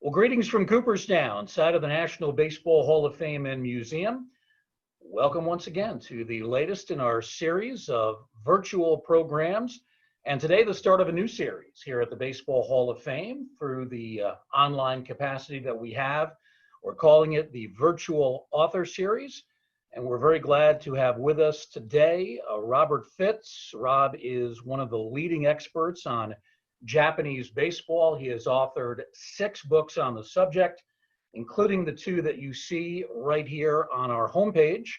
Well, greetings from Cooperstown, site of the National Baseball Hall of Fame and Museum. Welcome once again to the latest in our series of virtual programs. And today, the start of a new series here at the Baseball Hall of Fame through the online capacity that we have. We're calling it the Virtual Author Series. And we're very glad to have with us today Robert Fitz. Rob is one of the leading experts on Japanese baseball. He has authored 6 books on the subject, including the 2 that you see right here on our homepage.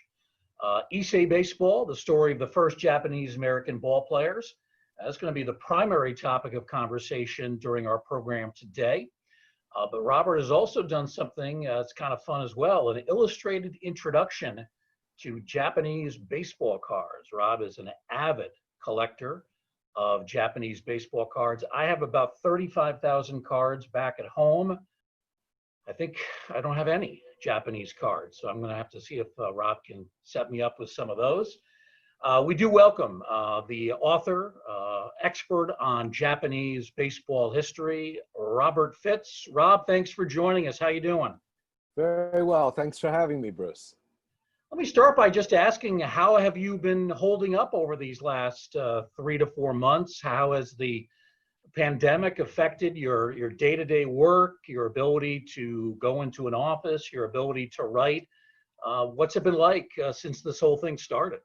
Issei Baseball, the story of the first Japanese American ball players. That's going to be the primary topic of conversation during our program today. But Robert has also done something that's kind of fun as well, an illustrated introduction to Japanese baseball cards. Rob is an avid collector of Japanese baseball cards. I have about 35,000 cards back at home. I think I don't have any Japanese cards, so I'm going to have to see if Rob can set me up with some of those. We do welcome the author, expert on Japanese baseball history, Robert Fitz. Rob, thanks for joining us. How you doing? Very well. Thanks for having me, Bruce. Let me start by just asking, how have you been holding up over these last 3 to 4 months? How has the pandemic affected your day-to-day work, your ability to go into an office, your ability to write? What's it been like since this whole thing started?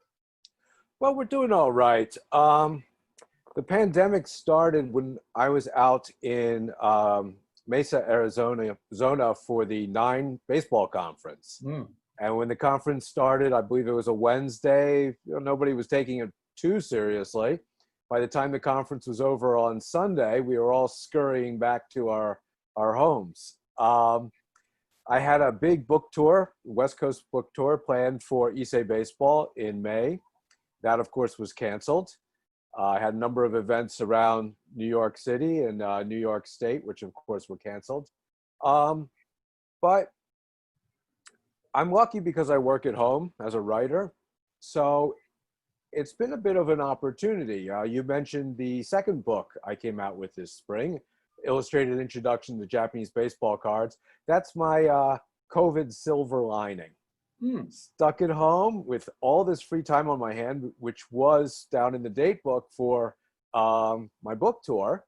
Well, we're doing all right. The pandemic started when I was out in Mesa, Arizona for the 9 baseball conference. And when the conference started, I believe it was a Wednesday, nobody was taking it too seriously. By the time the conference was over on Sunday, we were all scurrying back to our homes. I had a big book tour, West Coast book tour, planned for Issei Baseball in May. That, of course, was canceled. I had a number of events around New York City and New York State, which, of course, were canceled. But I'm lucky because I work at home as a writer. So it's been a bit of an opportunity. You mentioned the second book I came out with this spring, Illustrated Introduction to Japanese Baseball Cards. That's my COVID silver lining. Stuck at home with all this free time on my hand, which was down in the date book for my book tour.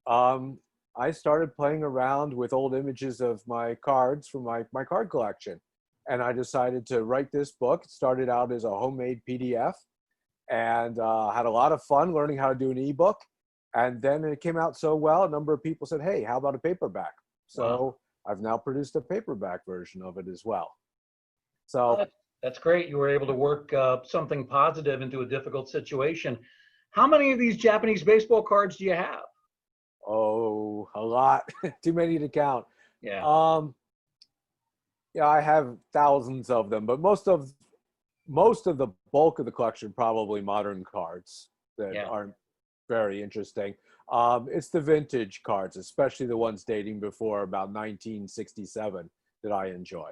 I started playing around with old images of my cards from my card collection. And I decided to write this book. It started out as a homemade PDF and had a lot of fun learning how to do an ebook. And then it came out so well, a number of people said, hey, how about a paperback? So I've now produced a paperback version of it as well. So that's great. You were able to work something positive into a difficult situation. How many of these Japanese baseball cards do you have? Oh, a lot. Too many to count. Yeah. Yeah, I have thousands of them, but most of the bulk of the collection probably modern cards that aren't very interesting. It's the vintage cards, especially the ones dating before about 1967, that I enjoy.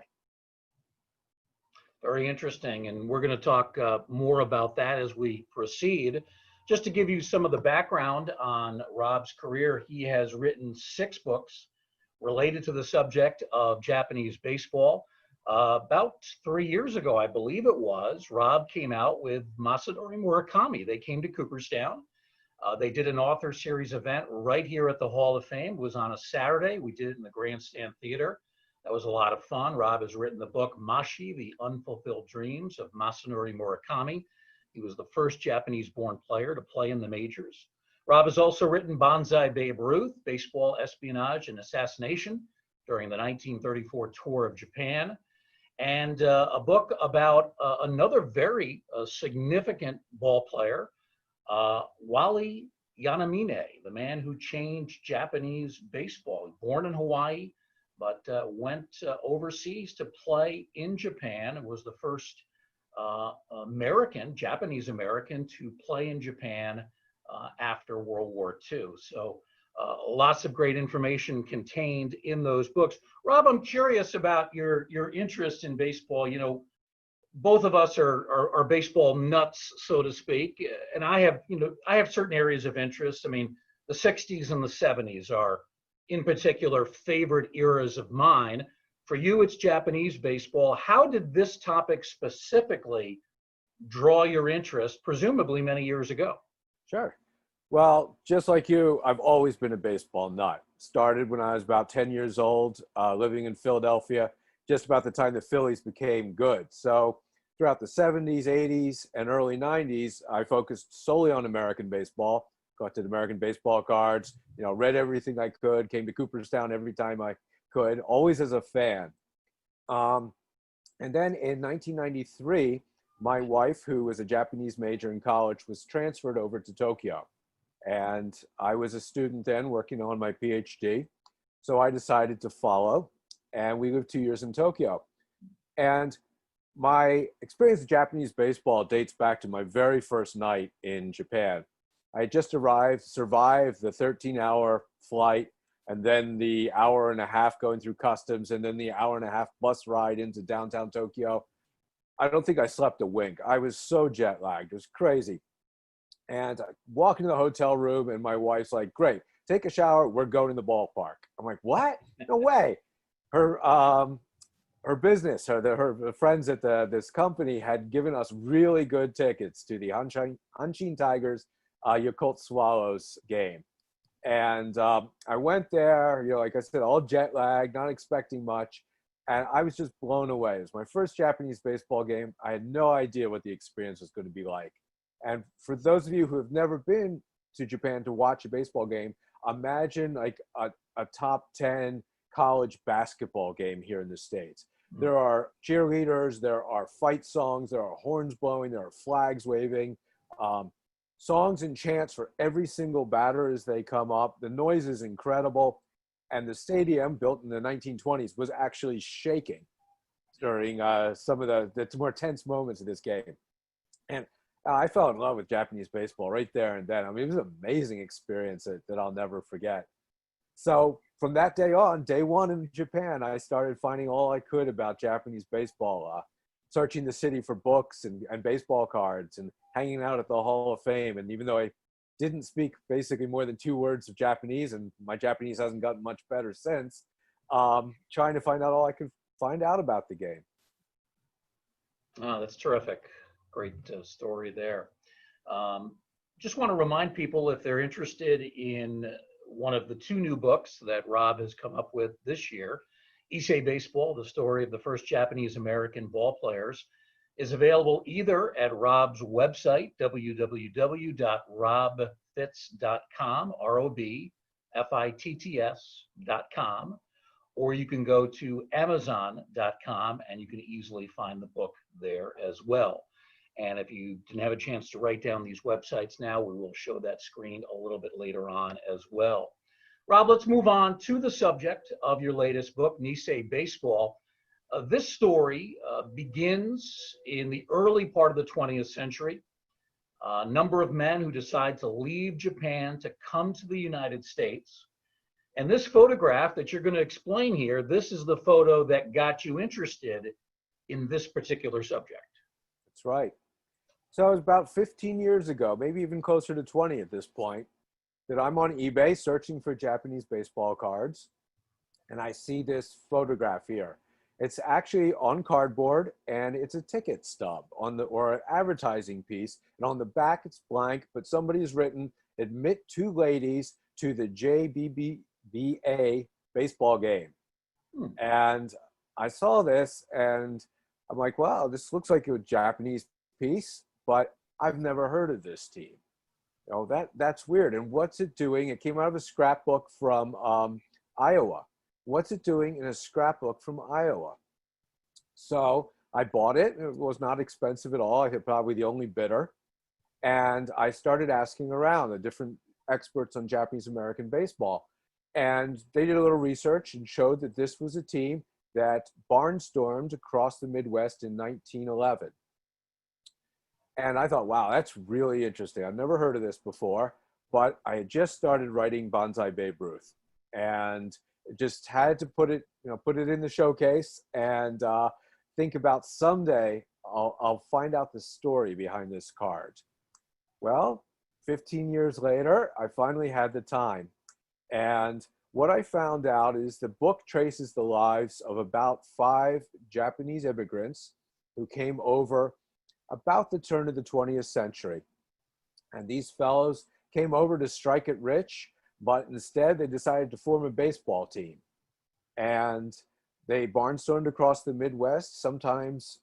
Very interesting, and we're going to talk more about that as we proceed. Just to give you some of the background on Rob's career, he has written 6 books related to the subject of Japanese baseball. About 3 years ago, I believe it was, Rob came out with Masanori Murakami. They came to Cooperstown. They did an author series event right here at the Hall of Fame. It was on a Saturday. We did it in the Grandstand Theater. That was a lot of fun. Rob has written the book Mashi, The Unfulfilled Dreams of Masanori Murakami. He was the first Japanese-born player to play in the majors. Rob has also written Banzai Babe Ruth, Baseball, Espionage, and Assassination during the 1934 tour of Japan, and a book about another very significant ball player, Wally Yonamine, the man who changed Japanese baseball. Born in Hawaii, but went overseas to play in Japan and was the first Japanese American to play in Japan after World War II. So lots of great information contained in those books. Rob, I'm curious about your interest in baseball. You know, both of us are baseball nuts, so to speak, and I have certain areas of interest. I mean, the 60s and the 70s are in particular favorite eras of mine. For you, it's Japanese baseball. How did this topic specifically draw your interest, presumably many years ago? Sure. Well, just like you, I've always been a baseball nut. Started when I was about 10 years old, living in Philadelphia, just about the time the Phillies became good. So throughout the 70s, 80s, and early 90s, I focused solely on American baseball, collected American baseball cards, read everything I could, came to Cooperstown every time I could, always as a fan. And then in 1993, my wife, who was a Japanese major in college, was transferred over to Tokyo. And I was a student then working on my PhD. So I decided to follow, and we lived 2 years in Tokyo. And my experience with Japanese baseball dates back to my very first night in Japan. I had just arrived, survived the 13-hour flight, and then the hour and a half going through customs, and then the hour and a half bus ride into downtown Tokyo. I don't think I slept a wink. I was so jet lagged. It was crazy. And I walk into the hotel room, and my wife's like, great, take a shower. We're going to the ballpark. I'm like, what? No way. Her business, her friends at this company had given us really good tickets to the Hanshin Tigers, Yakult Swallows game. And I went there, like I said, all jet lagged, not expecting much. And I was just blown away. It was my first Japanese baseball game. I had no idea what the experience was going to be like. And for those of you who have never been to Japan to watch a baseball game, imagine like a top 10 college basketball game here in the States. There are cheerleaders, there are fight songs, there are horns blowing, there are flags waving, songs and chants for every single batter as they come up. The noise is incredible. And the stadium, built in the 1920s, was actually shaking during some of the more tense moments of this game. And I fell in love with Japanese baseball right there and then. I mean, it was an amazing experience that I'll never forget. So from that day on, day one in Japan, I started finding all I could about Japanese baseball, searching the city for books and baseball cards and hanging out at the Hall of Fame. And even though I didn't speak basically more than 2 words of Japanese, and my Japanese hasn't gotten much better since, trying to find out all I could find out about the game. Oh, that's terrific. Great story there. Just want to remind people, if they're interested in one of the 2 new books that Rob has come up with this year, Issei Baseball, the story of the first Japanese American ball players, is available either at Rob's website, www.robfitts.com, ROBFITTS.com, or you can go to Amazon.com and you can easily find the book there as well. And if you didn't have a chance to write down these websites now, we will show that screen a little bit later on as well. Rob, let's move on to the subject of your latest book, Issei Baseball. This story begins in the early part of the 20th century. A number of men who decide to leave Japan to come to the United States. And this photograph that you're going to explain here, this is the photo that got you interested in this particular subject. That's right. So it was about 15 years ago, maybe even closer to 20 at this point, that I'm on eBay searching for Japanese baseball cards. And I see this photograph here. It's actually on cardboard, and it's a ticket stub or an advertising piece. And on the back, it's blank, but somebody's written, "Admit 2 ladies to the JBBA baseball game." And I saw this, and I'm like, wow, this looks like a Japanese piece, but I've never heard of this team. That's weird. And what's it doing? It came out of a scrapbook from Iowa. What's it doing in a scrapbook from Iowa? So I bought it. It was not expensive at all. I hit probably the only bidder. And I started asking around the different experts on Japanese American baseball. And they did a little research and showed that this was a team that barnstormed across the Midwest in 1911. And I thought, wow, that's really interesting. I've never heard of this before, but I had just started writing Banzai Babe Ruth, and just had to put it in the showcase and think about someday I'll find out the story behind this card. Well, 15 years later, I finally had the time. And What I found out is the book traces the lives of about 5 Japanese immigrants who came over about the turn of the 20th century. And these fellows came over to strike it rich, but instead they decided to form a baseball team. And they barnstormed across the Midwest, sometimes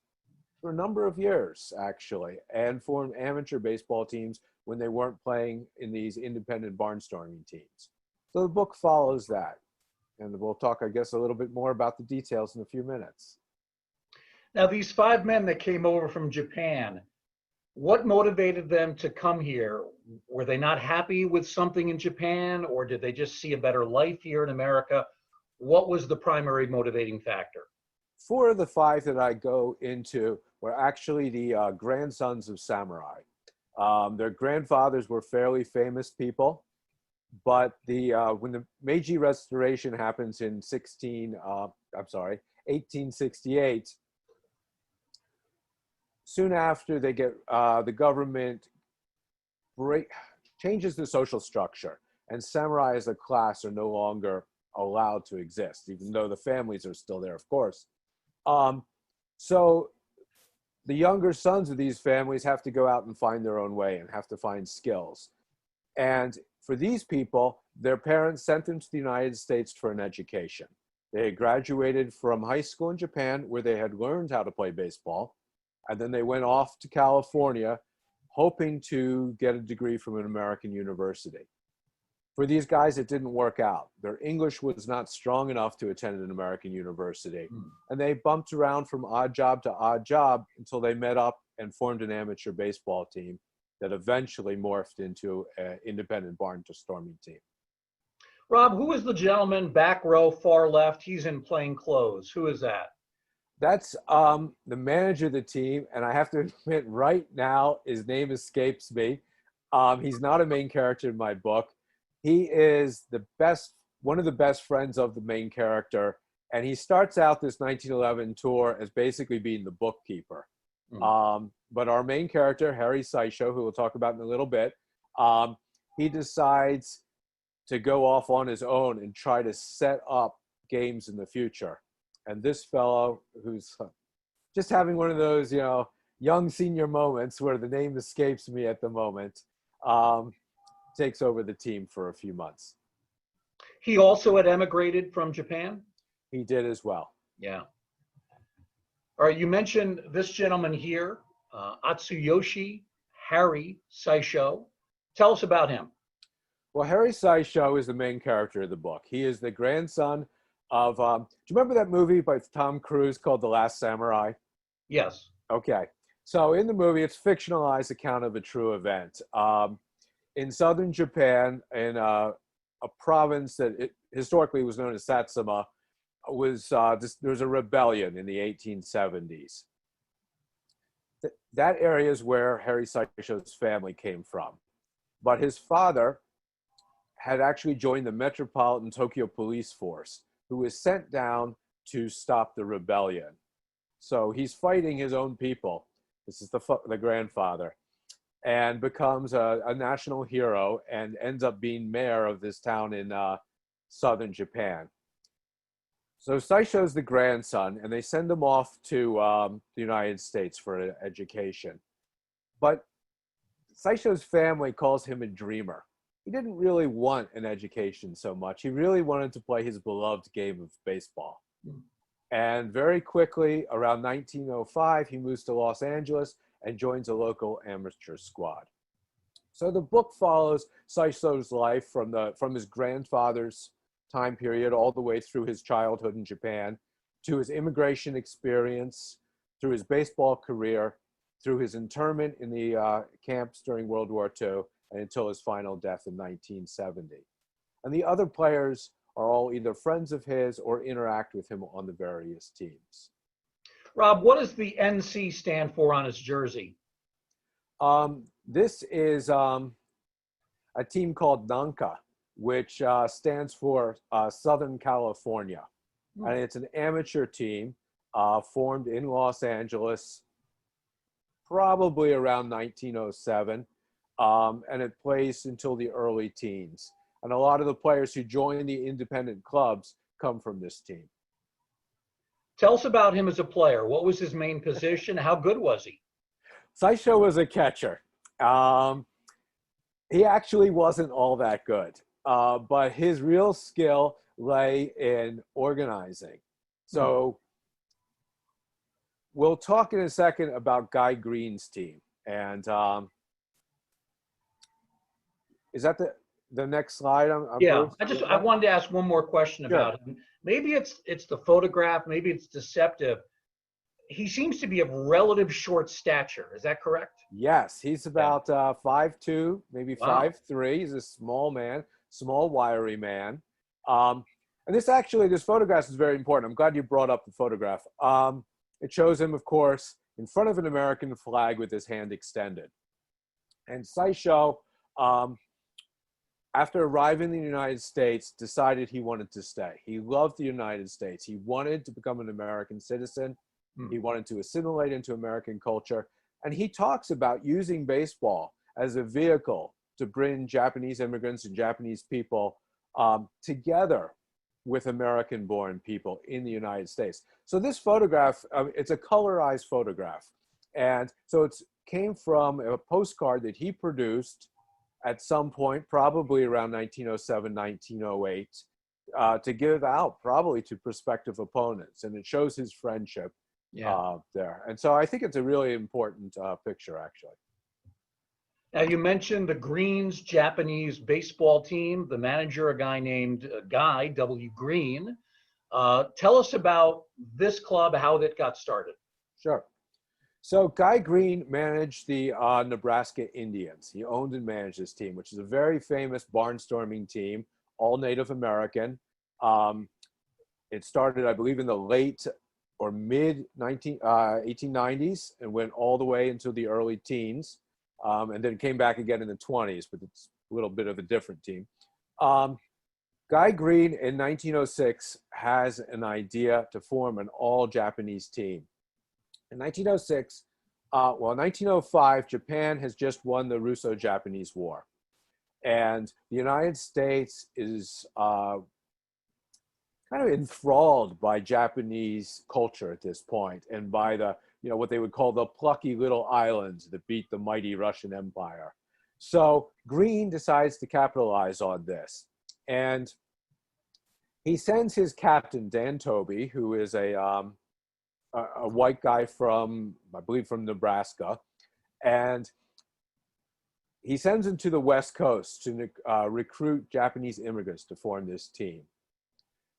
for a number of years, actually, and formed amateur baseball teams when they weren't playing in these independent barnstorming teams. So the book follows that. And we'll talk, I guess, a little bit more about the details in a few minutes. Now, these 5 men that came over from Japan, what motivated them to come here? Were they not happy with something in Japan, or did they just see a better life here in America? What was the primary motivating factor? 4 of the 5 that I go into were actually the grandsons of samurai. Their grandfathers were fairly famous people, but when the Meiji Restoration happens in 1868, soon after they get the government changes the social structure, and samurai as a class are no longer allowed to exist, even though the families are still there, of course. So the younger sons of these families have to go out and find their own way and have to find skills. And for these people, their parents sent them to the United States for an education. They had graduated from high school in Japan, where they had learned how to play baseball. And then they went off to California, hoping to get a degree from an American university. For these guys, it didn't work out. Their English was not strong enough to attend an American university. And they bumped around from odd job to odd job until they met up and formed an amateur baseball team that eventually morphed into an independent barnstorming team. Rob, who is the gentleman back row, far left? He's in plain clothes. Who is that? That's the manager of the team, and I have to admit right now his name escapes me. He's not a main character in my book. He is one of the best friends of the main character, and he starts out this 1911 tour as basically being the bookkeeper. But our main character, Harry Saisho, who we'll talk about in a little bit, he decides to go off on his own and try to set up games in the future. And this fellow, who's just having one of those, young senior moments where the name escapes me at the moment, takes over the team for a few months. He also had emigrated from Japan? He did as well. Yeah. All right, you mentioned this gentleman here, Atsuyoshi Harry Saisho. Tell us about him. Well, Harry Saisho is the main character of the book. He is the grandson of, do you remember that movie by Tom Cruise called The Last Samurai? Yes. Okay. So in the movie, it's a fictionalized account of a true event. In southern Japan, in a province that historically was known as Satsuma, there was a rebellion in the 1870s. That area is where Harry Saisho's family came from. But his father had actually joined the Metropolitan Tokyo Police Force, who was sent down to stop the rebellion. So he's fighting his own people. This is the grandfather, and becomes a national hero and ends up being mayor of this town in southern Japan. So Saisho's the grandson, and they send him off to the United States for an education. But Saisho's family calls him a dreamer. He didn't really want an education so much. He really wanted to play his beloved game of baseball. And very quickly, around 1905, he moves to Los Angeles and joins a local amateur squad. So the book follows Saisho's life from his grandfather's time period all the way through his childhood in Japan, to his immigration experience, through his baseball career, through his internment in the camps during World War II, and until his final death in 1970. And the other players are all either friends of his or interact with him on the various teams. Rob, what does the NC stand for on his jersey? This is a team called Nanka, which stands for Southern California. And it's an amateur team formed in Los Angeles, probably around 1907. And it plays until the early teens. And a lot of the players who join the independent clubs come from this team. Tell us about him as a player. What was his main position? How good was he? Saisho was a catcher. He actually wasn't all that good, but his real skill lay in organizing. So we'll talk in a second about Guy Green's team. And is that the next slide? Yeah, I wanted to ask one more question about him. Maybe it's the photograph, maybe it's deceptive. He seems to be of relative short stature. Is that correct? Yes, he's about 5'2", maybe 5'3". He's a small man, small, wiry man. And this photograph is very important. I'm glad you brought up the photograph. It shows him, of course, in front of an American flag with his hand extended. And Saisho, after arriving in the United States, decided he wanted to stay. He loved the United States. He wanted to become an American citizen. He wanted to assimilate into American culture. And he talks about using baseball as a vehicle to bring Japanese immigrants and Japanese people together with American-born people in the United States. So this photograph, it's a colorized photograph. And so it came from a postcard that he produced at some point, probably around 1907, 1908, to give out probably to prospective opponents. And it shows his friendship there. And so I think it's a really important picture, actually. Now, you mentioned the Greens Japanese baseball team, the manager, a guy named Guy W. Green. Tell us about this club, how that got started. Sure. So Guy Green managed the Nebraska Indians. He owned and managed this team, which is a very famous barnstorming team, all Native American. It started, I believe, in the late or mid 1890s and went all the way into the early teens, and then came back again in the 20s, but it's a little bit of a different team. Guy Green in 1906 has an idea to form an all-Japanese team. In 1906, 1905, Japan has just won the Russo-Japanese War. And the United States is kind of enthralled by Japanese culture at this point, and by the, what they would call the plucky little islands that beat the mighty Russian Empire. So Green decides to capitalize on this. And he sends his captain, Dan Toby, who is a white guy from, I believe, from Nebraska. And he sends him to the West Coast to recruit Japanese immigrants to form this team.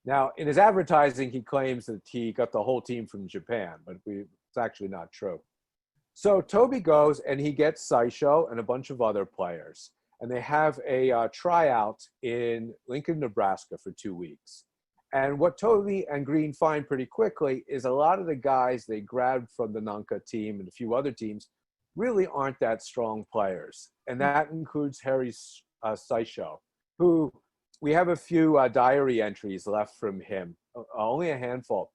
Now, in his advertising, he claims that he got the whole team from Japan, but it's actually not true. So Toby goes and he gets Saisho and a bunch of other players. And they have a tryout in Lincoln, Nebraska for 2 weeks. And what Toby and Green find pretty quickly is a lot of the guys they grabbed from the Nanka team and a few other teams really aren't that strong players. And that includes Harry Saisho, who we have a few diary entries left from him, only a handful.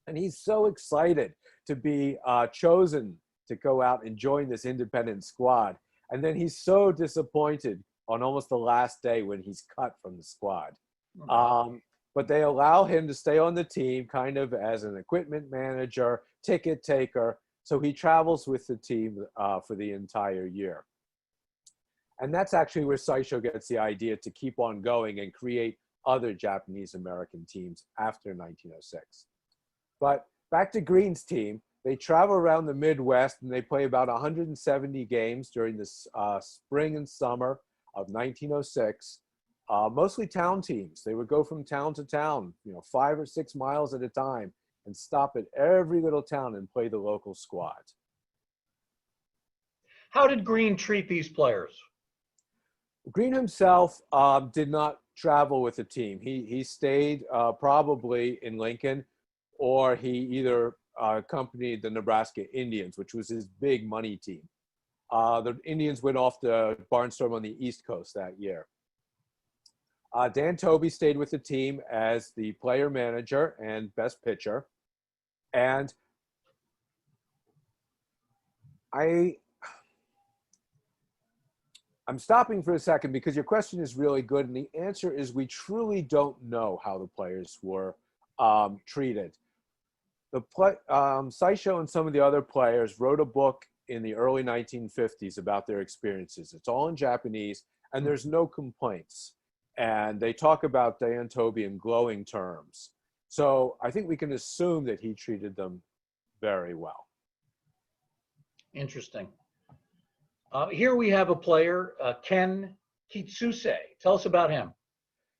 And he's so excited to be chosen to go out and join this independent squad. And then he's so disappointed on almost the last day when he's cut from the squad. But they allow him to stay on the team kind of as an equipment manager, ticket taker. So he travels with the team for the entire year. And that's actually where Saisho gets the idea to keep on going and create other Japanese American teams after 1906. But back to Green's team, they travel around the Midwest and they play about 170 games during the spring and summer of 1906. Mostly town teams. They would go from town to town, 5 or 6 miles at a time, and stop at every little town and play the local squad. How did Green treat these players? Green himself did not travel with the team. He stayed probably in Lincoln, or he either accompanied the Nebraska Indians, which was his big money team. The Indians went off to barnstorm on the East Coast that year. Dan Toby stayed with the team as the player manager and best pitcher. And I'm stopping for a second because your question is really good, and the answer is we truly don't know how the players were treated. Saisho and some of the other players wrote a book in the early 1950s about their experiences. It's all in Japanese, and there's no complaints. And they talk about Dan Toby in glowing terms. So I think we can assume that he treated them very well. Interesting. Here we have a player, Ken Kitsuse. Tell us about him.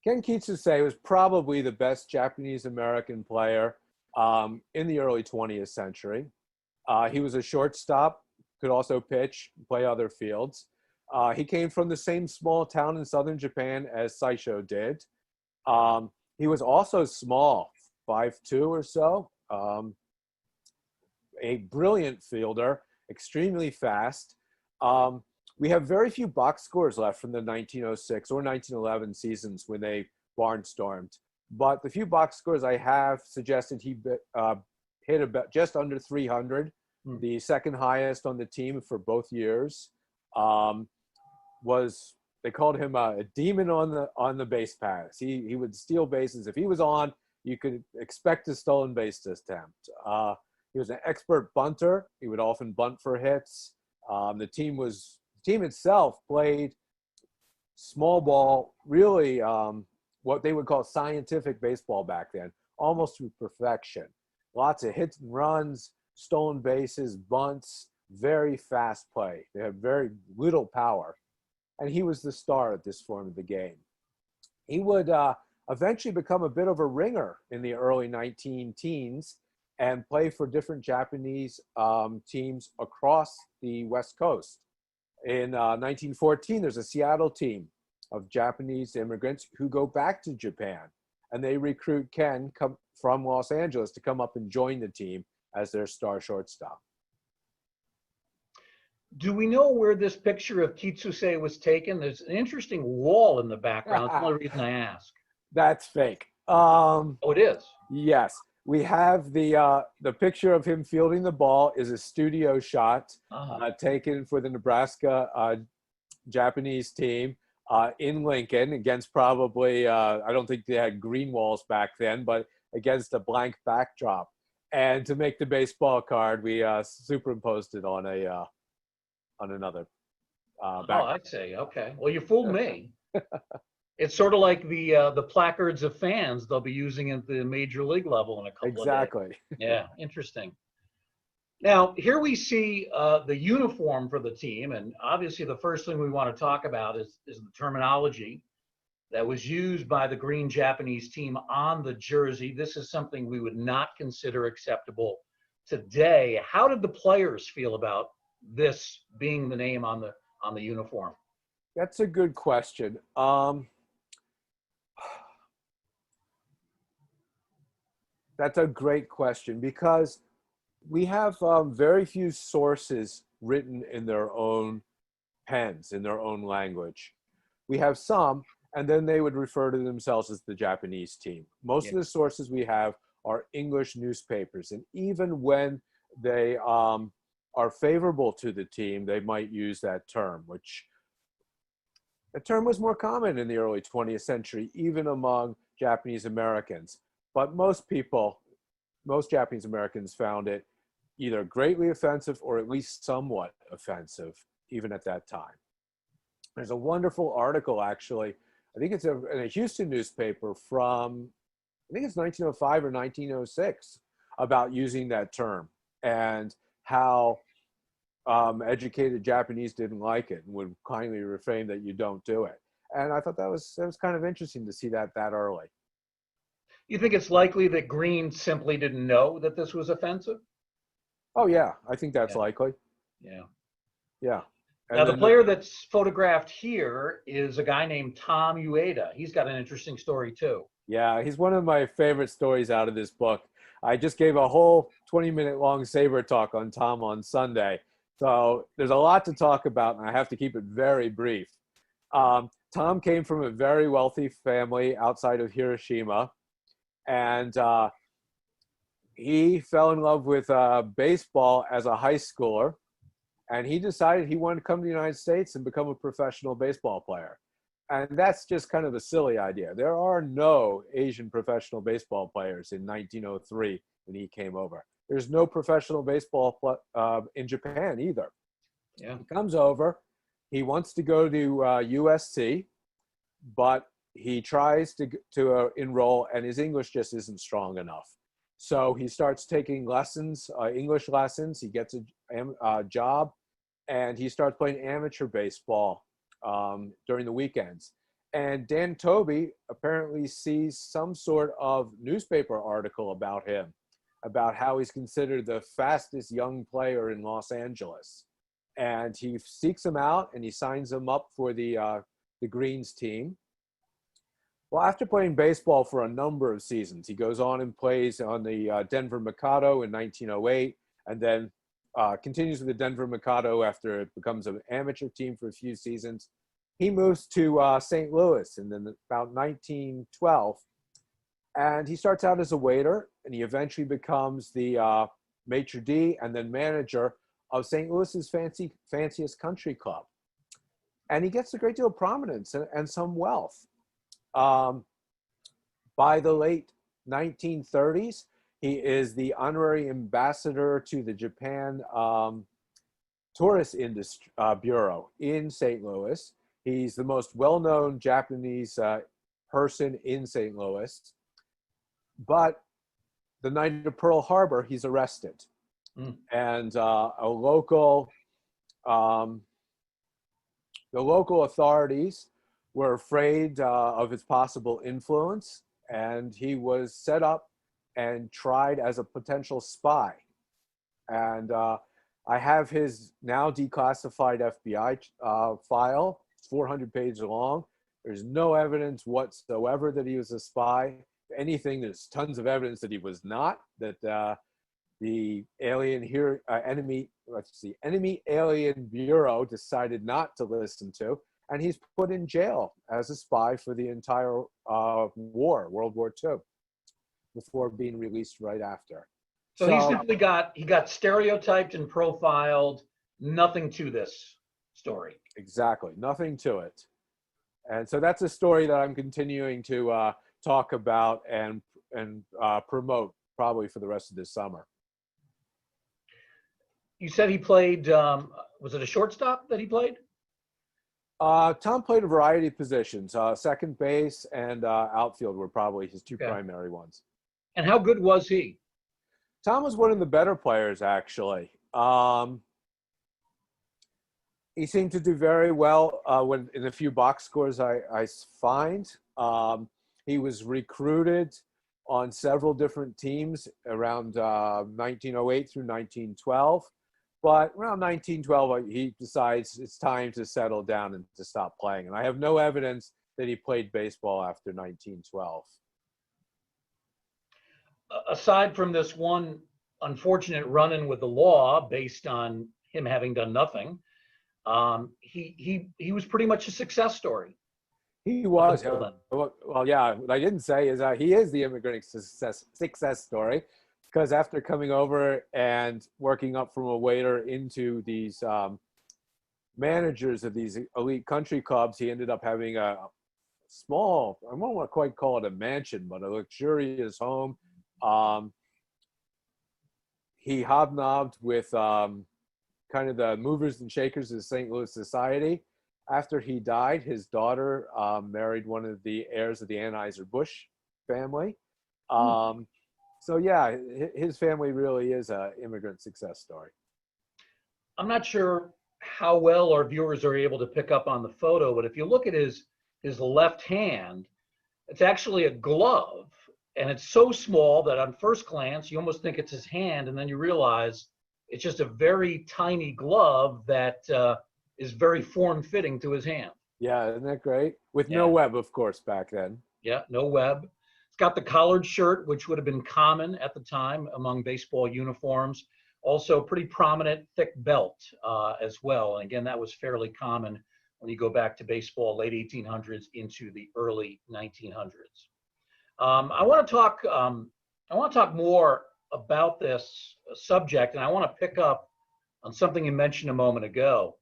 Ken Kitsuse was probably the best Japanese-American player in the early 20th century. He was a shortstop, could also pitch, play other fields. He came from the same small town in southern Japan as Saisho did. He was also small, 5'2" or so. A brilliant fielder, extremely fast. We have very few box scores left from the 1906 or 1911 seasons when they barnstormed. But the few box scores I have suggested he hit about just under 300, the second highest on the team for both years. They called him a demon on the base paths. He would steal bases. If he was on, you could expect a stolen base attempt. He was an expert bunter. He would often bunt for hits. The team itself played small ball, really what they would call scientific baseball back then, almost to perfection. Lots of hits and runs, stolen bases, bunts, very fast play. They had very little power. And he was the star at this form of the game. He would eventually become a bit of a ringer in the early 19-teens and play for different Japanese teams across the West Coast. In 1914, there's a Seattle team of Japanese immigrants who go back to Japan, and they recruit Ken from Los Angeles to come up and join the team as their star shortstop. Do we know where this picture of Kitsuse was taken? There's an interesting wall in the background. That's the only reason I ask. That's fake. Oh, it is? Yes. We have the picture of him fielding the ball is a studio shot taken for the Nebraska Japanese team in Lincoln against probably, I don't think they had green walls back then, but against a blank backdrop. And to make the baseball card, we superimposed it on another background. Oh, I see. Okay. Well, you fooled me. It's sort of like the placards of fans they'll be using at the major league level in a couple of days. Exactly. Yeah, interesting. Now, here we see the uniform for the team, and obviously the first thing we want to talk about is the terminology that was used by the Green Japanese team on the jersey. This is something we would not consider acceptable today. How did the players feel about this being the name on the uniform? That's a good question. That's a great question because we have very few sources written in their own pens, in their own language. We have some, and then they would refer to themselves as the Japanese team. Most of the sources we have are English newspapers, and even when they are favorable to the team, they might use that term, which the term was more common in the early 20th century, even among Japanese Americans. But most Japanese Americans found it either greatly offensive or at least somewhat offensive, even at that time. There's a wonderful article, actually. I think it's in a Houston newspaper from, I think it's 1905 or 1906, about using that term and how educated Japanese didn't like it and would kindly refrain that you don't do it. And I thought that was kind of interesting to see that early. You think it's likely that Green simply didn't know that this was offensive? Oh, yeah. I think that's likely. Yeah. Yeah. And now, the player that's photographed here is a guy named Tom Ueda. He's got an interesting story, too. Yeah, he's one of my favorite stories out of this book. I just gave a whole 20-minute long Saber talk on Tom on Sunday. So there's a lot to talk about, and I have to keep it very brief. Tom came from a very wealthy family outside of Hiroshima, and he fell in love with baseball as a high schooler And he decided he wanted to come to the United States and become a professional baseball player. And that's just kind of a silly idea. There are no Asian professional baseball players in 1903 when he came over. There's no professional baseball in Japan either. Yeah. He comes over. He wants to go to USC, but he tries to enroll, and his English just isn't strong enough. So he starts taking lessons, English lessons. He gets a job, and he starts playing amateur baseball during the weekends. And Dan Toby apparently sees some sort of newspaper article about him, about how he's considered the fastest young player in Los Angeles. And he seeks him out, and he signs him up for the Greens team. Well, after playing baseball for a number of seasons, he goes on and plays on the Denver Mikado in 1908, and then continues with the Denver Mikado after it becomes an amateur team for a few seasons. He moves to St. Louis in about 1912, and he starts out as a waiter, and he eventually becomes the maitre d' and then manager of St. Louis's fanciest country club. And he gets a great deal of prominence and some wealth. By the late 1930s, he is the honorary ambassador to the Japan Tourist Industry Bureau in St. Louis. He's the most well-known Japanese person in St. Louis. But the night of Pearl Harbor, he's arrested. And the local authorities were afraid of his possible influence, and he was set up and tried as a potential spy. And I have his now declassified FBI file. It's 400 pages long. There's no evidence whatsoever that he was a spy. If anything, there's tons of evidence that he was not, that the enemy alien bureau decided not to listen to, and he's put in jail as a spy for the entire war, World War II, before being released right after. So he simply got stereotyped and profiled. Nothing to this story. Exactly, nothing to it. And so that's a story that I'm continuing to talk about and promote probably for the rest of this summer. You said he played, was it a shortstop that he played? Tom played a variety of positions. Second base and outfield were probably his two primary ones. And how good was he? Tom was one of the better players, actually. He seemed to do very well when in the few box scores I find. He was recruited on several different teams around 1908 through 1912. But around 1912, he decides it's time to settle down and to stop playing. And I have no evidence that he played baseball after 1912. Aside from this one unfortunate run-in with the law based on him having done nothing, he was pretty much a success story. He was. Well, yeah, what I didn't say is he is the immigrant success story. Because after coming over and working up from a waiter into these managers of these elite country clubs, he ended up having a small, I don't want to quite call it a mansion, but a luxurious home. He hobnobbed with kind of the movers and shakers of St. Louis society. After he died, his daughter married one of the heirs of the Anheuser-Busch family. So yeah, his family really is an immigrant success story. I'm not sure how well our viewers are able to pick up on the photo, but if you look at his left hand, it's actually a glove, and it's so small that on first glance you almost think it's his hand, and then you realize it's just a very tiny glove that is very form-fitting to his hand. Yeah, isn't that great? With no web, of course, back then. Yeah, no web. It's got the collared shirt, which would have been common at the time among baseball uniforms. Also, pretty prominent thick belt as well. And again, that was fairly common when you go back to baseball, late 1800s into the early 1900s. I want to talk more about this subject, and I want to pick up on something you mentioned a moment ago.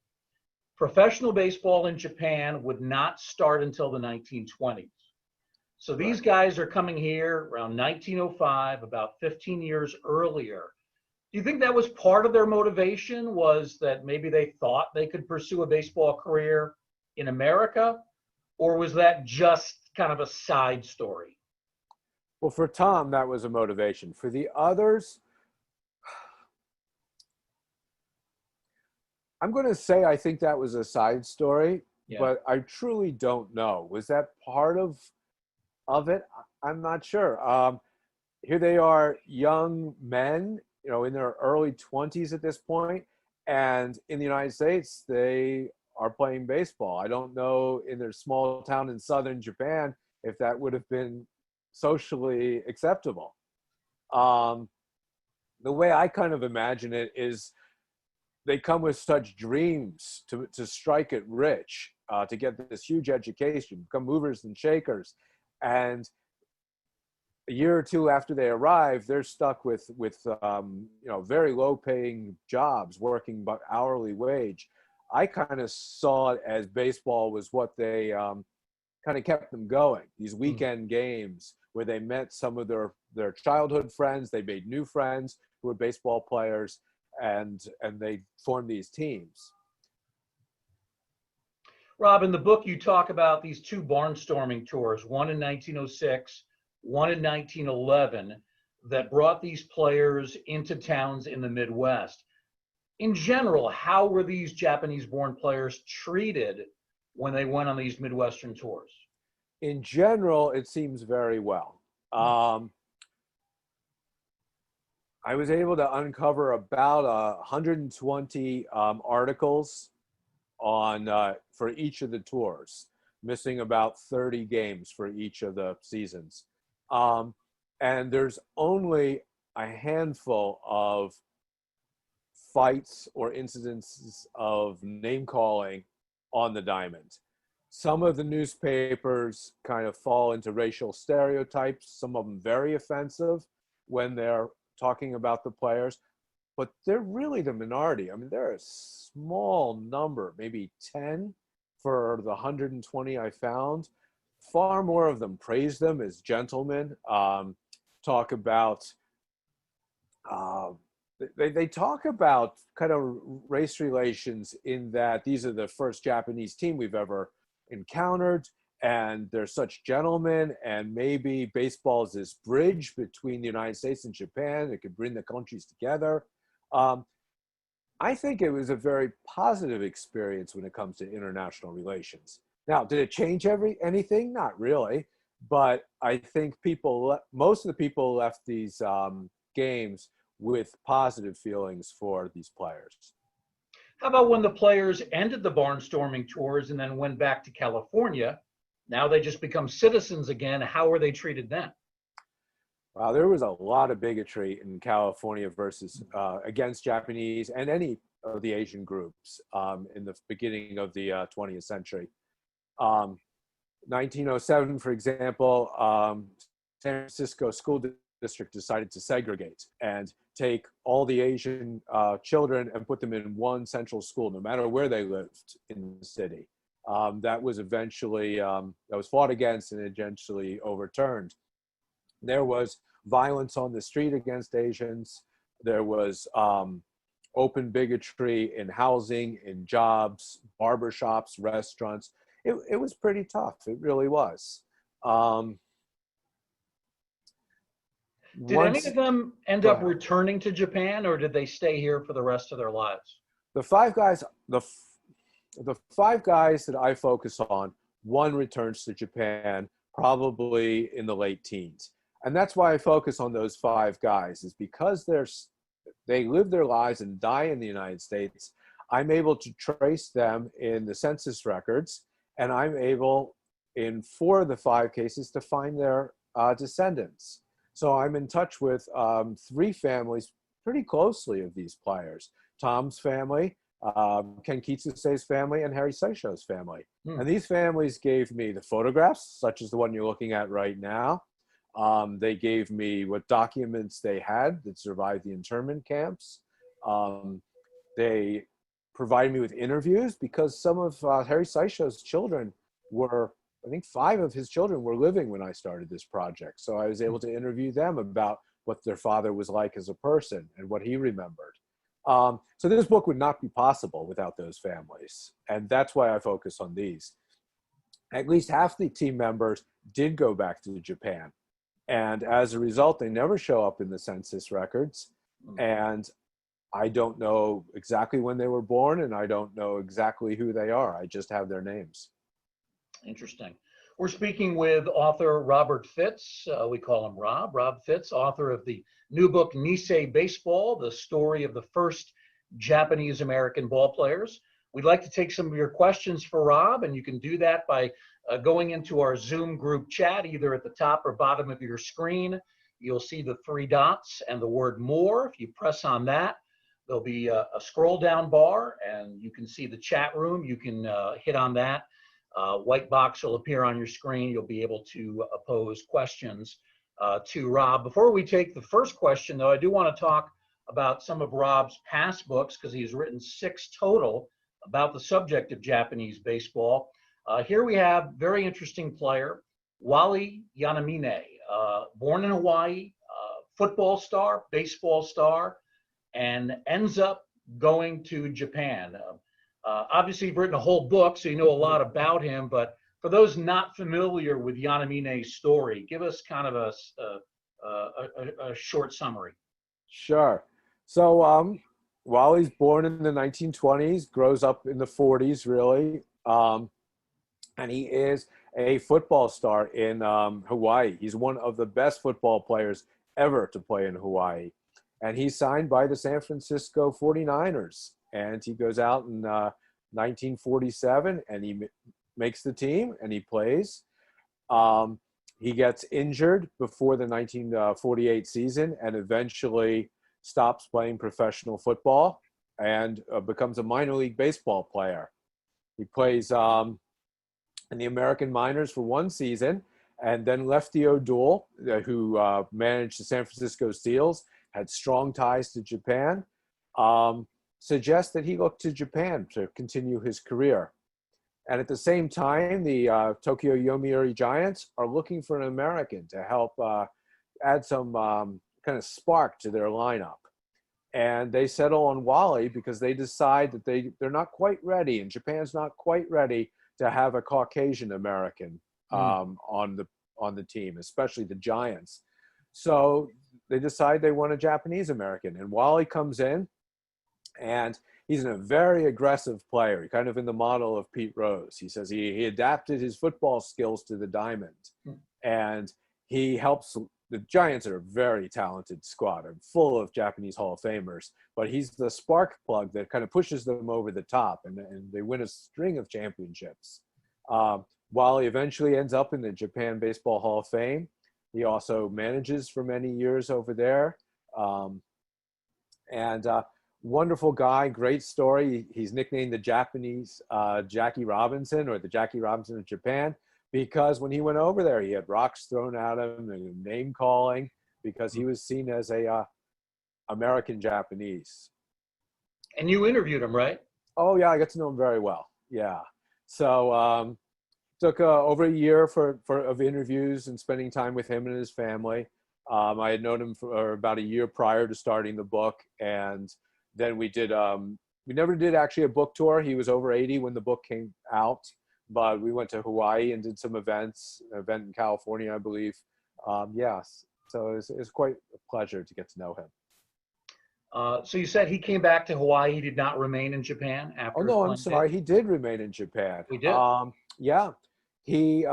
Professional baseball in Japan would not start until the 1920s. So these Right. guys are coming here around 1905, about 15 years earlier. Do you think that was part of their motivation, was that maybe they thought they could pursue a baseball career in America? Or was that just kind of a side story? Well, for Tom, that was a motivation. For the others, I'm going to say I think that was a side story, Yeah. but I truly don't know. Was that part of it? I'm not sure. Here they are, young men, in their early 20s at this point, and in the United States, they are playing baseball. I don't know in their small town in southern Japan if that would have been socially acceptable. Um, the way I kind of imagine it is they come with such dreams to strike it rich, to get this huge education, become movers and shakers. And a year or two after they arrive, they're stuck with very low paying jobs, working but hourly wage. I kind of saw it as baseball was what they kind of kept them going. These weekend games where they met some of their childhood friends, they made new friends who were baseball players, and they formed these teams. Rob, in the book, you talk about these two barnstorming tours, one in 1906, one in 1911, that brought these players into towns in the Midwest. In general, how were these Japanese-born players treated when they went on these Midwestern tours? In general, it seems very well. I was able to uncover about 120 articles on for each of the tours, missing about 30 games for each of the seasons. And there's only a handful of fights or incidences of name calling on the diamond. Some of the newspapers kind of fall into racial stereotypes, some of them very offensive when they're talking about the players, but they're really the minority. I mean, they're a small number, maybe 10 for the 120 I found. Far more of them praise them as gentlemen, talk about, they talk about kind of race relations in that these are the first Japanese team we've ever encountered, and they're such gentlemen, and maybe baseball is this bridge between the United States and Japan that could bring the countries together. I think it was a very positive experience when it comes to international relations. Now, did it change anything? Not really, but I think most of the people left these games with positive feelings for these players. How about when the players ended the barnstorming tours and then went back to California? Now they just become citizens again. How were they treated then? Wow, there was a lot of bigotry in California versus against Japanese and any of the Asian groups in the beginning of the 20th century. 1907, for example, San Francisco School District decided to segregate and take all the Asian children and put them in one central school, no matter where they lived in the city. That was eventually that was fought against and eventually overturned. There was violence on the street against Asians. There was open bigotry in housing, in jobs, barbershops, restaurants. It was pretty tough. It really was. Did any of them end Go up ahead. returning to Japan, or did they stay here for the rest of their lives? The five guys, the five guys that I focus on, one returns to Japan probably in the late teens. And that's why I focus on those five guys, is because they live their lives and die in the United States. I'm able to trace them in the census records, and I'm able, in 4 of the 5 cases, to find their descendants. So I'm in touch with 3 families pretty closely of these players. Tom's family, Ken Kitsuse's family, and Harry Saisho's family. And these families gave me the photographs, such as the one you're looking at right now. They gave me what documents they had that survived the internment camps. They provided me with interviews because some of Harry Saisho's children were, I think 5 of his children were living when I started this project. So I was able to interview them about what their father was like as a person and what he remembered. So this book would not be possible without those families. And that's why I focus on these. At least half the team members did go back to Japan. And as a result, they never show up in the census records. And I don't know exactly when they were born, and I don't know exactly who they are. I just have their names. Interesting. We're speaking with author Robert Fitz. We call him Rob. Rob Fitz, author of the new book, Issei Baseball, the story of the first Japanese-American ball players. We'd like to take some of your questions for Rob, and you can do that by going into our Zoom group chat, either at the top or bottom of your screen. You'll see the 3 dots and the word more. If you press on that, there'll be a scroll down bar, and you can see the chat room. You can hit on that. White box will appear on your screen. You'll be able to pose questions to Rob. Before we take the first question, though, I do want to talk about some of Rob's past books, because he's written 6 total about the subject of Japanese baseball. Here we have very interesting player, Wally Yonamine, born in Hawaii, football star, baseball star, and ends up going to Japan. Obviously, you've written a whole book, so you know a lot about him, but for those not familiar with Yonamine's story, give us kind of a short summary. Sure. So Wally's born in the 1920s, grows up in the 40s, really. And he is a football star in Hawaii. He's one of the best football players ever to play in Hawaii. And he's signed by the San Francisco 49ers. And he goes out in 1947 and he makes the team and he plays. He gets injured before the 1948 season and eventually stops playing professional football and becomes a minor league baseball player. He plays in the American minors for 1 season, and then Lefty O'Doul, who managed the San Francisco Seals, had strong ties to Japan, suggests that he look to Japan to continue his career. And at the same time, the Tokyo Yomiuri Giants are looking for an American to help add some kind of spark to their lineup. And they settle on Wally because they decide that they're not quite ready, and Japan's not quite ready to have a Caucasian American on the team, especially the Giants. So they decide they want a Japanese American, and Wally comes in, and he's a very aggressive player, kind of in the model of Pete Rose. He says he adapted his football skills to the diamond, and he helps. The Giants are a very talented squad and full of Japanese Hall of Famers, but he's the spark plug that kind of pushes them over the top, and they win a string of championships. Wally eventually ends up in the Japan Baseball Hall of Fame. He also manages for many years over there. Wonderful guy, great story. He's nicknamed the Japanese Jackie Robinson, or the Jackie Robinson of Japan, because when he went over there, he had rocks thrown at him and name calling because he was seen as a American Japanese. And you interviewed him, right? Oh yeah, I got to know him very well. Yeah. So took over a year of interviews and spending time with him and his family. I had known him for about a year prior to starting the book, and then we never did actually a book tour. He was over 80 when the book came out, but we went to Hawaii and did some events, an event in California, I believe. Yes, so it was quite a pleasure to get to know him. So you said he came back to Hawaii. He did not remain in Japan after. Oh no, I'm sorry. He did remain in Japan. He did. Yeah, he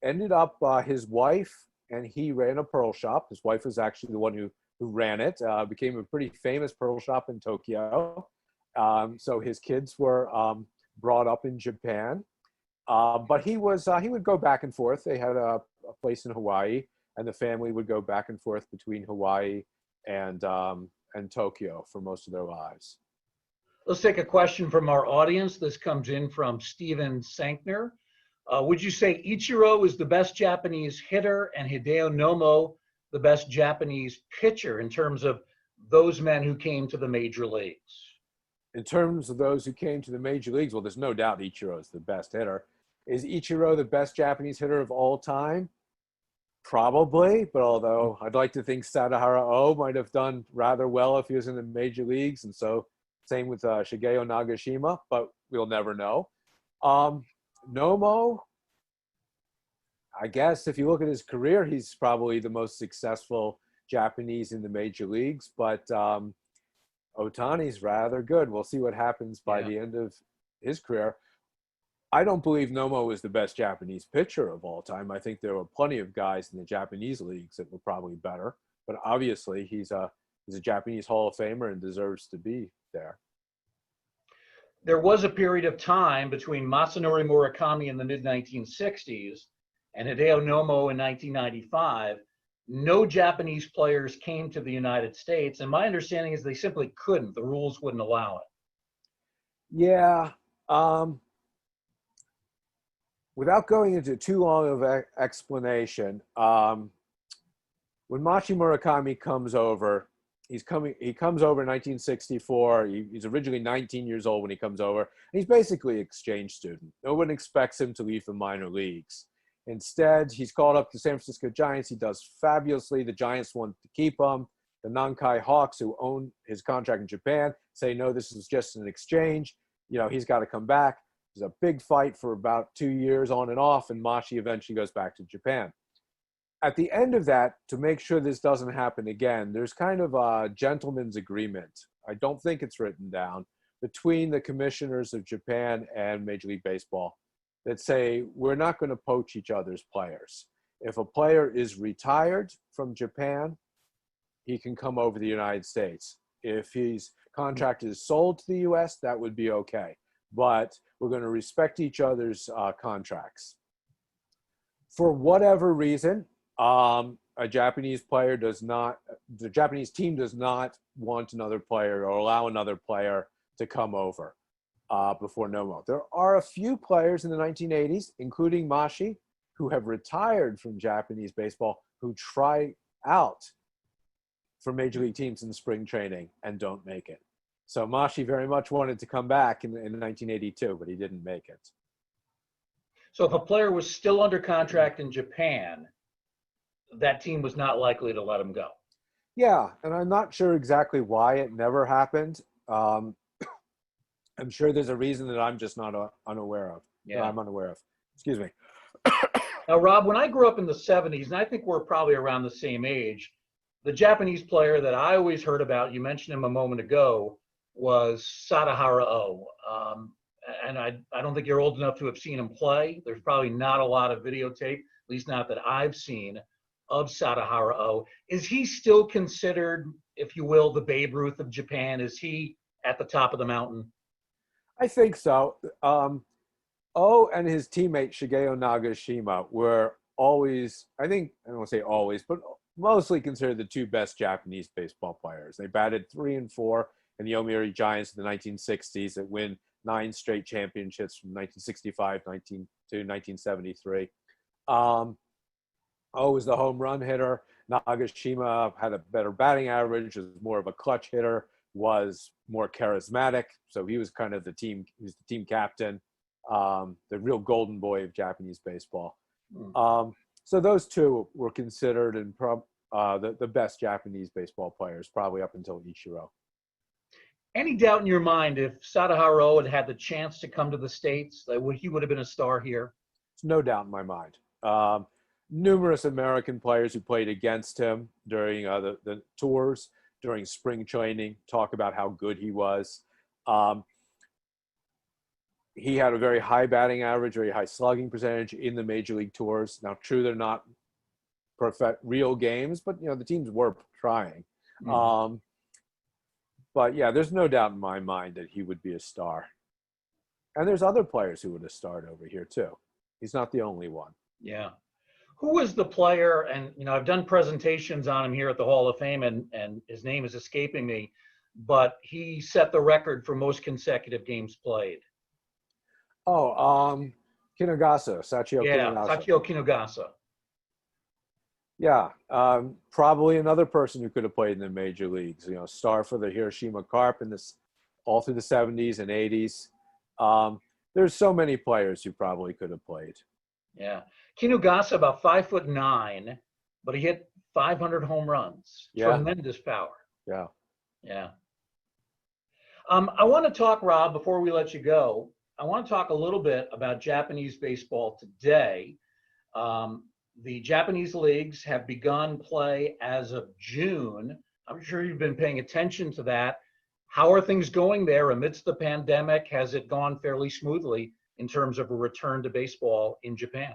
ended up. His wife and he ran a pearl shop. His wife was actually the one who ran it. Became a pretty famous pearl shop in Tokyo. So his kids were brought up in Japan. But he would go back and forth. They had a place in Hawaii, and the family would go back and forth between Hawaii and Tokyo for most of their lives. Let's take a question from our audience. This comes in from Stephen Sankner. Would you say Ichiro is the best Japanese hitter and Hideo Nomo the best Japanese pitcher in terms of those men who came to the major leagues? in terms of those who came to the major leagues, well, there's no doubt Ichiro is the best hitter. Is Ichiro the best Japanese hitter of all time? Probably, but although I'd like to think Sadahara O might have done rather well if he was in the major leagues, and so same with Shigeo Nagashima, but we'll never know. Nomo, I guess if you look at his career, he's probably the most successful Japanese in the major leagues, but Otani's rather good. We'll see what happens by the end of his career. I don't believe Nomo is the best Japanese pitcher of all time. I think there were plenty of guys in the Japanese leagues that were probably better, but obviously he's a Japanese Hall of Famer and deserves to be there. There was a period of time between Masanori Murakami in the mid-1960s and Hideo Nomo in 1995. No Japanese players came to the United States, and my understanding is they simply couldn't. The rules wouldn't allow it. Yeah. Without going into too long of an explanation, when Machi Murakami comes over, he comes over in 1964. He's originally 19 years old when he comes over. And he's basically an exchange student. No one expects him to leave the minor leagues. Instead, he's called up to San Francisco Giants. He does fabulously. The Giants want to keep him. The Nankai Hawks, who own his contract in Japan, say, no, this is just an exchange. He's got to come back. There's a big fight for about 2 years on and off, and Machi eventually goes back to Japan. At the end of that, to make sure this doesn't happen again, there's kind of a gentleman's agreement. I don't think it's written down between the commissioners of Japan and Major League Baseball that say, we're not going to poach each other's players. If a player is retired from Japan, he can come over to the United States. If his contract is sold to the US, that would be okay. But we're going to respect each other's contracts. For whatever reason, the Japanese team does not want another player or allow another player to come over before Nomo. There are a few players in the 1980s, including Machi, who have retired from Japanese baseball, who try out for major league teams in spring training and don't make it. So Machi very much wanted to come back in 1982, but he didn't make it. So if a player was still under contract in Japan, that team was not likely to let him go. Yeah, and I'm not sure exactly why it never happened. I'm sure there's a reason that I'm just not unaware of. Yeah, I'm unaware of. Excuse me. Now, Rob, when I grew up in the 70s, and I think we're probably around the same age, the Japanese player that I always heard about, you mentioned him a moment ago, was Sadahara O. And I don't think you're old enough to have seen him play. There's probably not a lot of videotape, at least not that I've seen, of Sadahara O. Is he still considered, if you will, the Babe Ruth of Japan? Is he at the top of the mountain? I think so. O and his teammate Shigeo Nagashima were always, I don't want to say always, but mostly considered the two best Japanese baseball players. They batted 3 and 4 in the Yomiuri Giants in the 1960s that win 9 straight championships from 1965 to 1973. O was the home run hitter. Nagashima had a better batting average, was more of a clutch hitter, was more charismatic. So he was kind of the team captain, the real golden boy of Japanese baseball. So those two were considered the best Japanese baseball players, probably up until Ichiro. Any doubt in your mind if Sadahara O had had the chance to come to the States, that he would have been a star here? There's no doubt in my mind. Numerous American players who played against him during the tours, during spring training, talk about how good he was. He had a very high batting average, very high slugging percentage in the major league tours. Now, true, they're not perfect real games, but the teams were trying. Mm-hmm. But yeah, there's no doubt in my mind that he would be a star. And there's other players who would have starred over here too. He's not the only one. Yeah. Who was the player? And I've done presentations on him here at the Hall of Fame, and his name is escaping me, but he set the record for most consecutive games played. Oh, Kinugasa, Sachio Kinugasa. Sachio Kinugasa. Yeah, probably another person who could have played in the major leagues. Star for the Hiroshima Carp in this all through the 70s and 80s. There's so many players who probably could have played. Yeah. Kinugasa, about 5'9", but he hit 500 home runs. Yeah. Tremendous power. Yeah. Yeah. I want to talk, Rob, before we let you go, I want to talk a little bit about Japanese baseball today. The Japanese leagues have begun play as of June. I'm sure you've been paying attention to that. How are things going there amidst the pandemic? Has it gone fairly smoothly in terms of a return to baseball in Japan?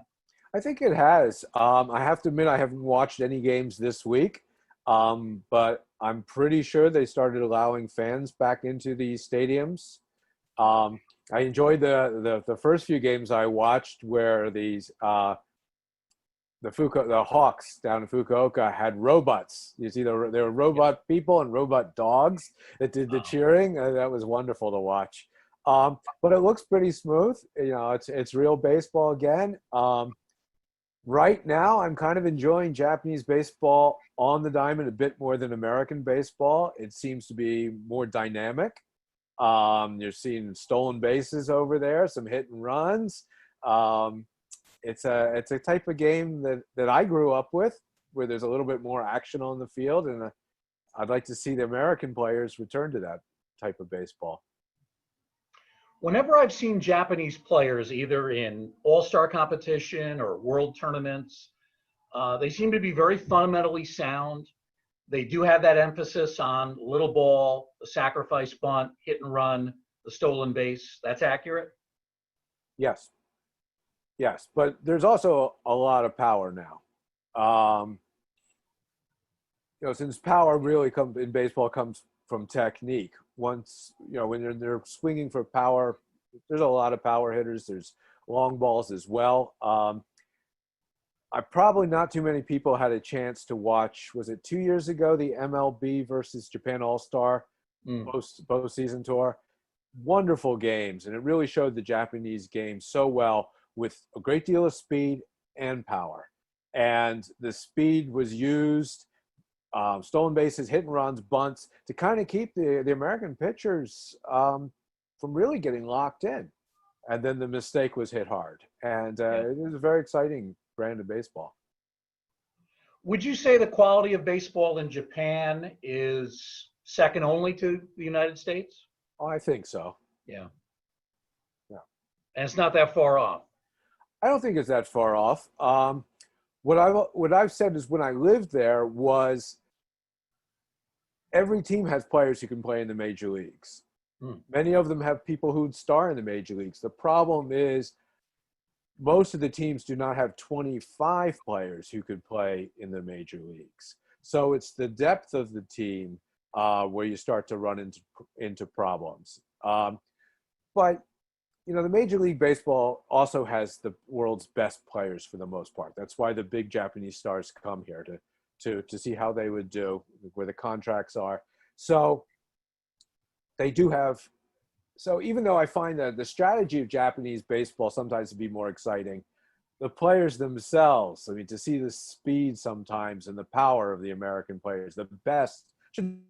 I think it has. I have to admit, I haven't watched any games this week, but I'm pretty sure they started allowing fans back into the stadiums. I enjoyed the first few games I watched where the Hawks down in Fukuoka had robots. You see, there were robot people and robot dogs that did the cheering. That was wonderful to watch. But it looks pretty smooth. You know, it's real baseball again. Right now, I'm kind of enjoying Japanese baseball on the diamond a bit more than American baseball. It seems to be more dynamic. You're seeing stolen bases over there, some hit and runs. It's a type of game that I grew up with, where there's a little bit more action on the field, and I'd like to see the American players return to that type of baseball. Whenever I've seen Japanese players, either in all-star competition or world tournaments, they seem to be very fundamentally sound. They do have that emphasis on little ball, the sacrifice bunt, hit and run, the stolen base. That's accurate? Yes. Yes, but there's also a lot of power now. You know, since power really comes in baseball comes from technique. Once, you know, when they're swinging for power, there's a lot of power hitters. There's long balls as well. I probably not too many people had a chance to watch. Was it 2 years ago, the MLB versus Japan All-Star postseason tour? Wonderful games, and it really showed the Japanese game so well, with a great deal of speed and power. And the speed was used, stolen bases, hit and runs, bunts, to kind of keep the American pitchers from really getting locked in. And then the mistake was hit hard. And it was a very exciting brand of baseball. Would you say the quality of baseball in Japan is second only to the United States? Oh, I think so. Yeah. Yeah. And it's not that far off. I don't think it's that far off. What I've said is, when I lived there, was every team has players who can play in the major leagues. Many of them have people who'd star in the major leagues. The problem is most of the teams do not have 25 players who could play in the major leagues. So it's the depth of the team where you start to run into problems. But you know, the Major League Baseball also has the world's best players for the most part. That's why the big Japanese stars come here to see how they would do, where the contracts are. So they do have. So even though I find that the strategy of Japanese baseball sometimes to be more exciting, the players themselves, I mean, to see the speed sometimes and the power of the American players, the best, I shouldn't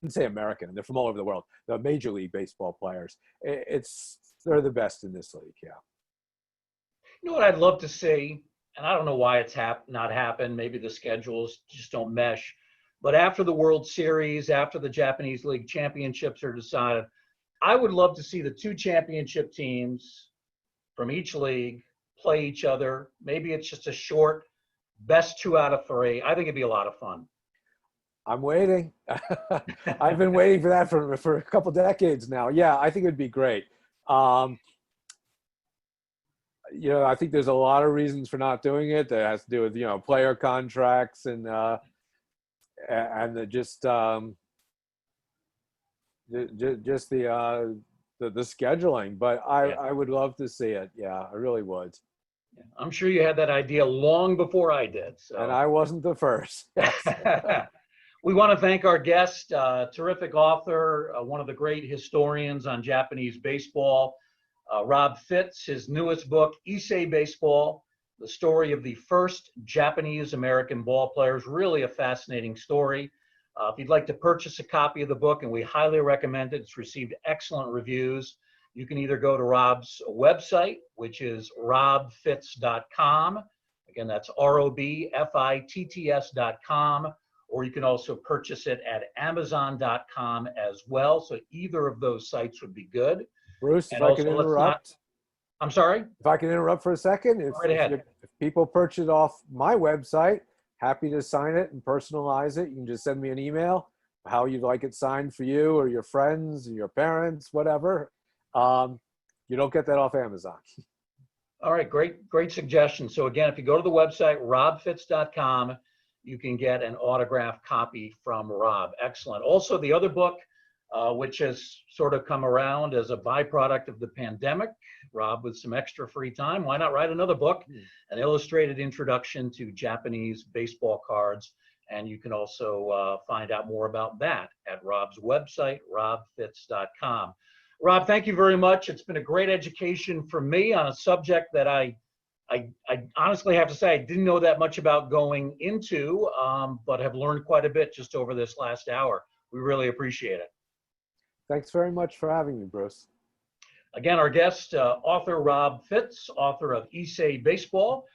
say American, they're from all over the world, the Major League Baseball players, they're the best in this league, yeah. You know what I'd love to see, and I don't know why it's not happened, maybe the schedules just don't mesh, but after the World Series, after the Japanese League championships are decided, I would love to see the two championship teams from each league play each other. Maybe it's just a short best 2 out of 3. I think it'd be a lot of fun. I'm waiting. I've been waiting for that for a couple decades now. Yeah, I think it'd be great. You know, I think there's a lot of reasons for not doing it. That has to do with, you know, player contracts and the scheduling. But I would love to see it. Yeah, I really would. I'm sure you had that idea long before I did. So. And I wasn't the first. We want to thank our guest, terrific author, one of the great historians on Japanese baseball, Rob Fitz. His newest book, Issei Baseball, the story of the first Japanese American ball players. Really a fascinating story. If you'd like to purchase a copy of the book, and we highly recommend it, it's received excellent reviews. You can either go to Rob's website, which is robfitts.com. Again, that's ROBFITTS.com. Or you can also purchase it at Amazon.com as well. So either of those sites would be good. Bruce, And if I also, can interrupt. I'm sorry? If I can interrupt for a second, Right ahead. if people purchase off my website, happy to sign it and personalize it. You can just send me an email, how you'd like it signed for you or your friends or your parents, whatever. You don't get that off Amazon. All right, great suggestion. So again, if you go to the website, robfitts.com, you can get an autographed copy from Rob. Excellent. Also, the other book, which has sort of come around as a byproduct of the pandemic, Rob, with some extra free time, why not write another book, an illustrated introduction to Japanese baseball cards? And you can also find out more about that at Rob's website, robfitts.com. Rob, thank you very much. It's been a great education for me on a subject that I honestly have to say I didn't know that much about going into, but have learned quite a bit just over this last hour. We really appreciate it. Thanks very much for having me, Bruce. Again, our guest, author Rob Fitts, author of Issei Baseball.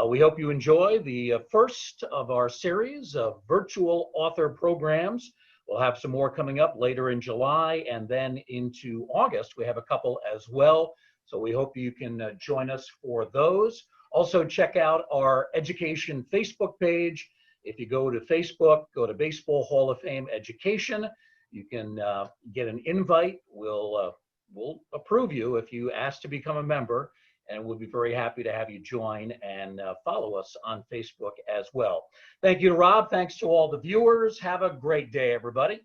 We hope you enjoy the first of our series of virtual author programs. We'll have some more coming up later in July, and then into August, we have a couple as well. So we hope you can join us for those. Also, check out our education Facebook page. If you go to Facebook, go to Baseball Hall of Fame Education. You can get an invite. We'll approve you if you ask to become a member, and we'll be very happy to have you join and follow us on Facebook as well. Thank you to Rob. Thanks to all the viewers. Have a great day, everybody.